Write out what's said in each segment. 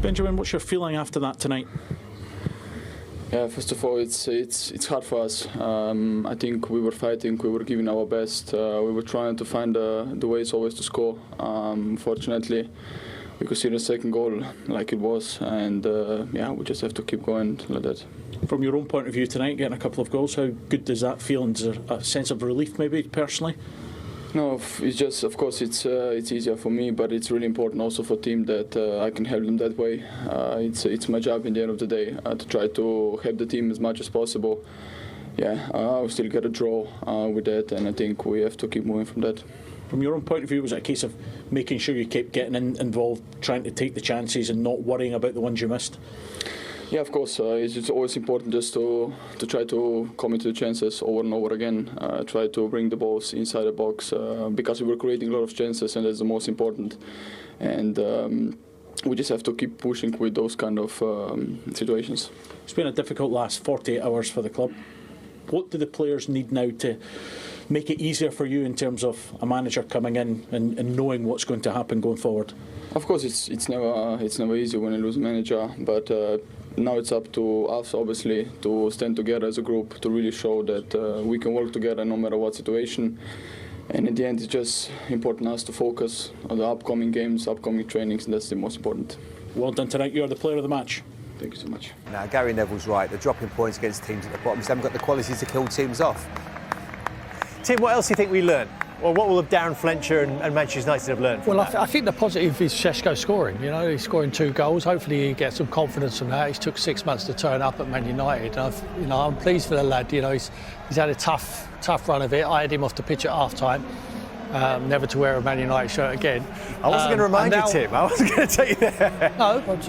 Benjamin, what's your feeling after that tonight? Yeah, first of all, it's hard for us. I think we were fighting, we were giving our best. We were trying to find the ways always to score. Fortunately, we could see the second goal like it was, and yeah, we just have to keep going like that. From your own point of view tonight, getting a couple of goals, how good does that feel? And is there a sense of relief maybe personally? No, it's just, of course, it's easier for me, but it's really important also for team that I can help them that way. It's my job in the end of the day to try to help the team as much as possible. Yeah, I'll still get a draw with that, and I think we have to keep moving from that. From your own point of view, was it a case of making sure you kept getting involved, trying to take the chances and not worrying about the ones you missed? Yeah, of course. It's always important just to try to come into the chances over and over again. Try to bring the balls inside the box because we were creating a lot of chances, and that's the most important. And we just have to keep pushing with those kind of situations. It's been a difficult last 48 hours for the club. What do the players need now to make it easier for you in terms of a manager coming in and knowing what's going to happen going forward? Of course, it's never easy when you lose a manager, but now it's up to us, obviously, to stand together as a group, to really show that we can work together no matter what situation. And in the end, it's just important us to focus on the upcoming games, upcoming trainings, and that's the most important. Well done tonight. You're the player of the match. Thank you so much. Now, Gary Neville's right. The dropping points against teams at the bottom, they haven't got the quality to kill teams off. Tim, what else do you think we learned? Well, what will Darren Fletcher and Manchester United have learned from that? I think the positive is Sesko scoring. You know, he's scoring 2 goals. Hopefully, he gets some confidence from that. He's took 6 months to turn up at Man United. I'm pleased for the lad. You know, he's had a tough run of it. I had him off the pitch at half-time. Never to wear a Man United shirt again. I wasn't going to remind you, Tim. I wasn't going to take you there. No,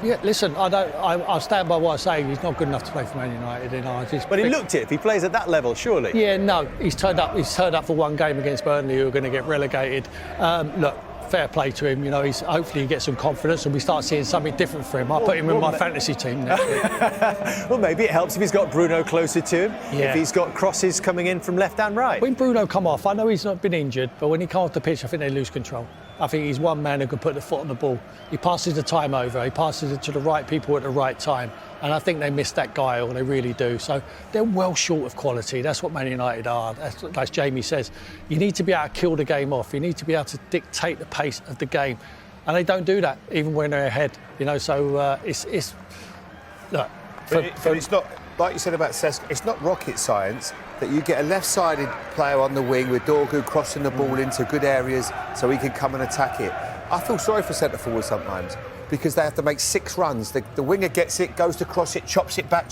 yeah. Listen, I stand by what I say. He's not good enough to play for Man United. You know, but he looked it. If he plays at that level, surely. Yeah, no. He's turned up. He's turned up for one game against Burnley, who are going to get relegated. Look, fair play to him. You know, hopefully he gets some confidence, and we start seeing something different for him. I'll put him in my fantasy team next week. Well, maybe it helps if he's got Bruno closer to him. Yeah. If he's got crosses coming in from left and right. When Bruno come off, I know he's not been injured, but when he comes off the pitch, I think they lose control. I think he's one man who can put the foot on the ball. He passes the time over. He passes it to the right people at the right time. And I think they miss that guy, or they really do. So they're well short of quality. That's what Man United are. As Jamie says, you need to be able to kill the game off. You need to be able to dictate the pace of the game. And they don't do that, even when they're ahead. You know, so it's look. It's not, like you said about Sesko, it's not rocket science that you get a left-sided player on the wing with Dorgu crossing the ball into good areas so he can come and attack it. I feel sorry for centre-forward sometimes because they have to make 6 runs. The winger gets it, goes to cross it, chops it back.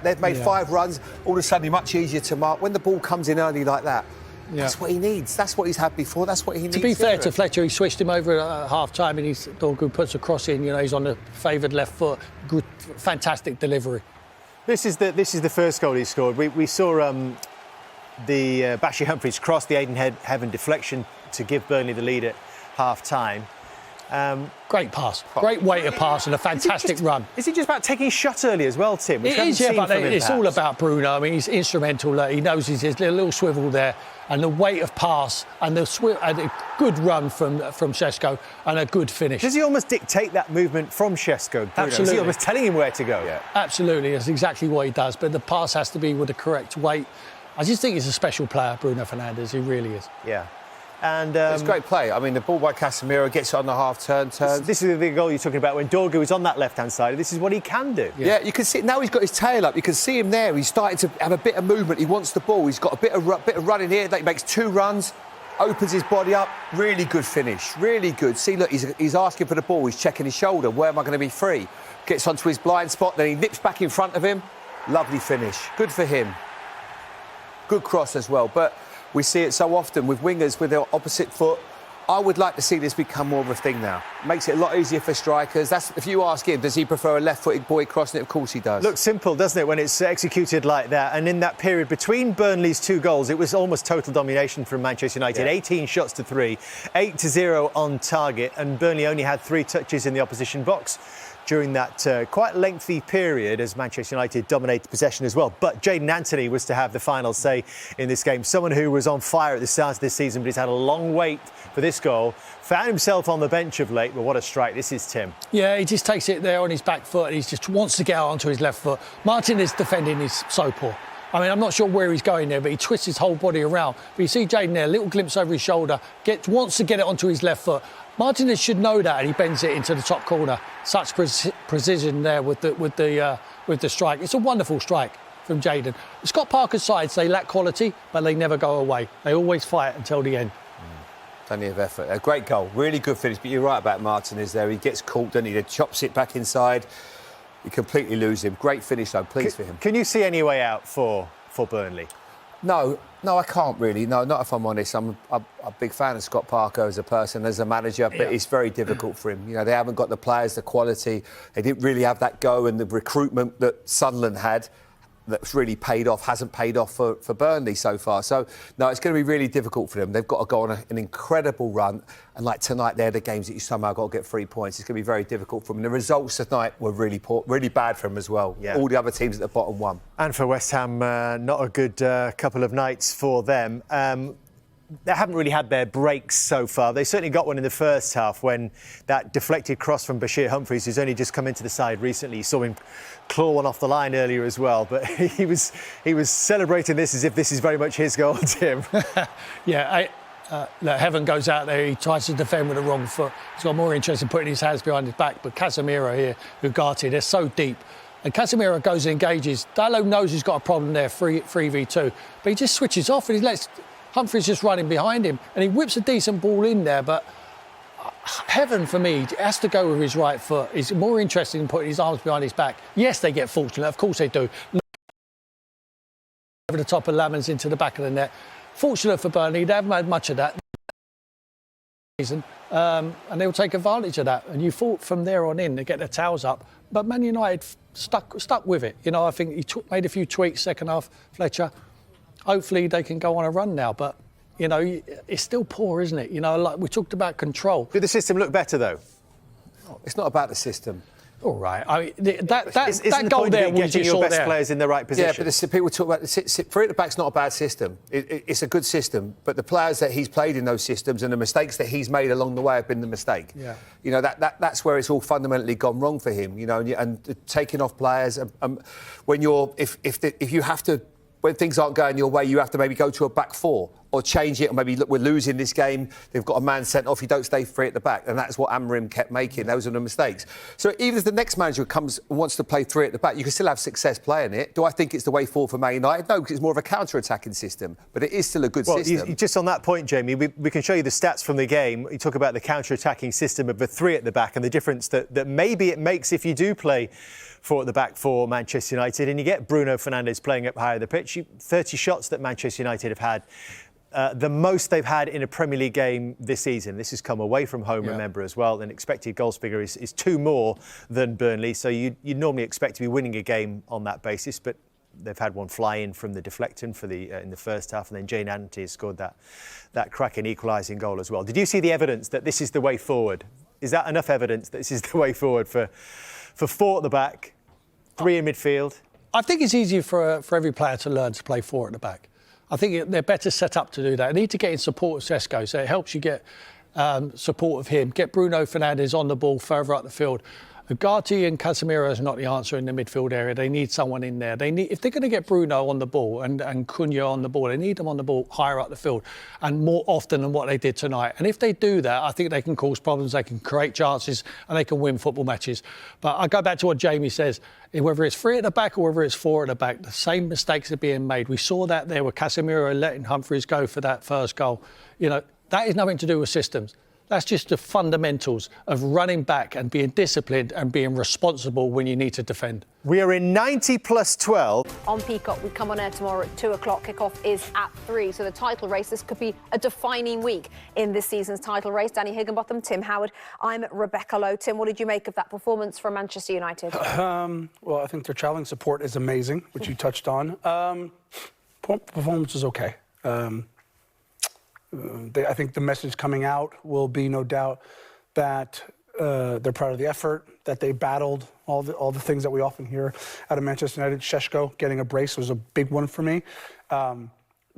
They've made 5 runs. All of a sudden, much easier to mark. When the ball comes in early like that, that's what he needs. That's what he's had before. That's what he needs. To be fair to Fletcher, he switched him over at half-time, and Dorgu puts a cross in. You know, he's on the favoured left foot. Good, fantastic delivery. This is the first goal he scored. We saw the Bashir Humphries cross, the Aiden Heaven deflection to give Burnley the lead at half-time. Great pass, great way to pass, and a fantastic run. Is he just about taking his shot early as well, Tim? It is, yeah, but it's all about Bruno. I mean, he's instrumental. He knows he's a little swivel there, and the weight of pass, and a good run from Sesko, and a good finish. Does he almost dictate that movement from Sesko, Bruno? Absolutely. Is he almost telling him where to go? Yeah. Absolutely, that's exactly what he does. But the pass has to be with the correct weight. I just think he's a special player, Bruno Fernandes. He really is. Yeah. And it's great play. I mean, the ball by Casemiro gets it on the half-turn. This is the goal you're talking about when Dorgu is on that left-hand side. This is what he can do. Yeah, you can see now he's got his tail up. You can see him there. He's starting to have a bit of movement. He wants the ball. He's got a bit of running here. He makes 2 runs, opens his body up. Really good finish. Really good. See, look, he's asking for the ball. He's checking his shoulder. Where am I going to be free? Gets onto his blind spot. Then he nips back in front of him. Lovely finish. Good for him. Good cross as well. But we see it so often with wingers with their opposite foot. I would like to see this become more of a thing now. Makes it a lot easier for strikers. If you ask him, does he prefer a left-footed boy crossing it? Of course he does. Looks simple, doesn't it, when it's executed like that? And in that period between Burnley's 2 goals, it was almost total domination from Manchester United. Yeah. 18 shots to 3, 8-0 on target, and Burnley only had 3 touches in the opposition box. during that quite lengthy period as Manchester United dominated possession as well. But Jadon Anthony was to have the final say in this game. Someone who was on fire at the start of this season, but he's had a long wait for this goal. Found himself on the bench of late, but what a strike. This is Tim. Yeah, he just takes it there on his back foot. He just wants to get out onto his left foot. Martinez defending is so poor. I mean, I'm not sure where he's going there, but he twists his whole body around. But you see Jadon there, a little glimpse over his shoulder, wants to get it onto his left foot. Martinez should know that, and he bends it into the top corner. Such precision there with the strike. It's a wonderful strike from Jadon. Scott Parker's sides, they lack quality, but they never go away. They always fight until the end. Plenty of effort. A great goal, really good finish. But you're right about Martinez there. He gets caught, doesn't he? He chops it back inside. You completely lose him. Great finish, though. Pleased for him. Can you see any way out for Burnley? No, I can't really. No, not if I'm honest. I'm a big fan of Scott Parker as a person, as a manager, but it's very difficult for him. You know, they haven't got the players, the quality. They didn't really have that go, and the recruitment that Sunderland had that's really paid off hasn't paid off for Burnley so far. So, no, it's going to be really difficult for them. They've got to go on an incredible run. And like tonight, they're the games that you somehow got to get 3 points. It's going to be very difficult for them. And the results tonight were really poor, really bad for them as well. Yeah. All the other teams at the bottom won. And for West Ham, not a good couple of nights for them. They haven't really had their breaks so far. They certainly got one in the first half when that deflected cross from Bashir Humphries, who's only just come into the side recently. You saw him claw one off the line earlier as well, but he was celebrating this as if this is very much his goal, Tim. Yeah, Heaven goes out there, he tries to defend with the wrong foot. He's got more interest in putting his hands behind his back, but Casemiro here, Ugarte, they're so deep. And Casemiro goes and engages. Dalot knows he's got a problem there, 3v2, but he just switches off and he lets Humphries just running behind him, and he whips a decent ball in there, but Heaven, for me, has to go with his right foot. He's more interested in putting his arms behind his back. Yes, they get fortunate, of course they do. Over the top of Lamens into the back of the net. Fortunate for Burnley, they haven't had much of that. And they'll take advantage of that. And you thought from there on in, they get their towels up. But Man United stuck with it. You know, I think he made a few tweaks second half, Fletcher. Hopefully they can go on a run now, but, you know, it's still poor, isn't it? You know, like we talked about control. Did the system look better, though? It's not about the system. All right. I mean, that goal there was getting your best players in the right position. Yeah, but people talk about three at the back's not a bad system. It's a good system, but the players that he's played in those systems and the mistakes that he's made along the way have been the mistake. Yeah. You know, that's where it's all fundamentally gone wrong for him. You know, and taking off players when you're if you have to. When things aren't going your way, you have to maybe go to a back four or change it, or maybe, look, we're losing this game, they've got a man sent off, you don't stay free at the back. And that's what Amorim kept making. Those are the mistakes. So even if the next manager comes and wants to play three at the back, you can still have success playing it. Do I think it's the way forward for Man United? No, because it's more of a counter-attacking system. But it is still a good system. Just on that point, Jamie, we can show you the stats from the game. You talk about the counter-attacking system of the three at the back and the difference that maybe it makes if you do play four at the back for Manchester United, and you get Bruno Fernandes playing up higher the pitch. 30 shots that Manchester United have had, the most they've had in a Premier League game this season. This has come away from home, remember, as well. And expected goals figure is two more than Burnley, so you'd normally expect to be winning a game on that basis, but they've had one fly in from the deflecting in the first half, and then Jadon Anthony has scored that cracking equalising goal as well. Did you see the evidence that this is the way forward? Is that enough evidence that this is the way forward for four at the back, three in midfield? I think it's easier for every player to learn to play four at the back. I think they're better set up to do that. They need to get in support of Sesko, so it helps you get support of him. Get Bruno Fernandes on the ball further up the field. Ugarte and Casemiro is not the answer in the midfield area. They need someone in there. If they're going to get Bruno on the ball and Cunha on the ball, they need them on the ball higher up the field and more often than what they did tonight. And if they do that, I think they can cause problems, they can create chances and they can win football matches. But I go back to what Jamie says, whether it's three at the back or whether it's four at the back, the same mistakes are being made. We saw that there with Casemiro letting Humphries go for that first goal. You know, that is nothing to do with systems. That's just the fundamentals of running back and being disciplined and being responsible when you need to defend. We are in 90 plus 12. On Peacock, we come on air tomorrow at 2 o'clock. Kickoff is at 3. So the title race, this could be a defining week in this season's title race. Danny Higginbotham, Tim Howard. I'm Rebecca Lowe. Tim, what did you make of that performance from Manchester United? Well, I think their travelling support is amazing, which you touched on. Performance is okay. I think the message coming out will be, no doubt, that They're proud of the effort that they battled, all the things that we often hear out of Manchester United. Sesko getting a brace was a big one for me,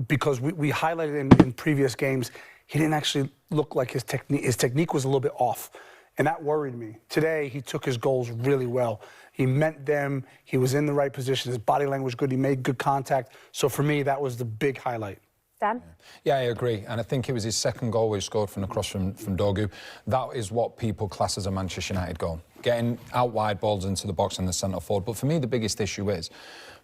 because we highlighted in previous games he didn't actually look like his technique. His technique was a little bit off, and that worried me. Today he took his goals really well. He meant them. He was in the right position. His body language was good. He made good contact. So for me, that was the big highlight. Dan? Yeah, I agree. And I think it was his second goal where he scored from across from Dogu. That is what people class as a Manchester United goal. Getting out wide balls into the box and the centre forward. But for me, the biggest issue is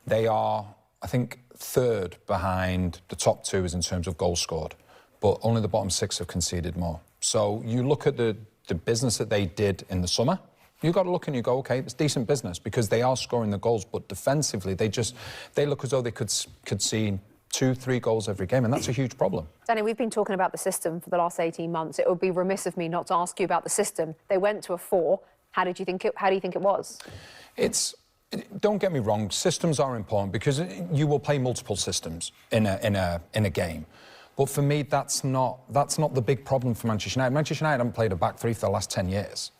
they are, I think, third behind the top two is in terms of goals scored. But only the bottom six have conceded more. So you look at the business that they did in the summer, you've got to look and you go, OK, it's decent business because they are scoring the goals, but defensively they look as though they could see 2-3 goals every game, and that's a huge problem. Danny, we've been talking about the system for the last 18 months. It would be remiss of me not to ask you about the system. They went to a 4. How do you think it was? Don't get me wrong, systems are important because you will play multiple systems in a game. But for me, that's not the big problem for Manchester United. Manchester United haven't played a back three for the last 10 years.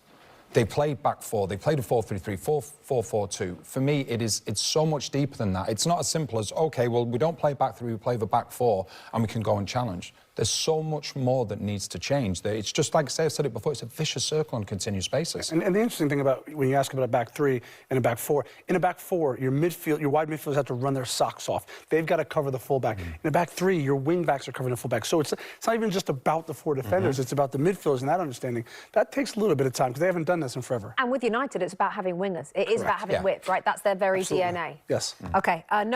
They played back four. They played a 4-3-3, 4-4-2. For me, it's so much deeper than that. It's not as simple as, OK, well, we don't play back three, we play the back four, and we can go and challenge. There's so much more that needs to change. It's just like I said it before, it's a vicious circle on continuous basis. And the interesting thing about when you ask about a back three and a back four, in a back four, your wide midfielders have to run their socks off. They've got to cover the fullback. In a back three, your wing backs are covering the fullback. So it's not even just about the 4 defenders, it's about the midfielders and that understanding. That takes a little bit of time because they haven't done this in forever. And with United, it's about having wingers. It is about having width, right? That's their very Absolutely. DNA. Yes. OK, no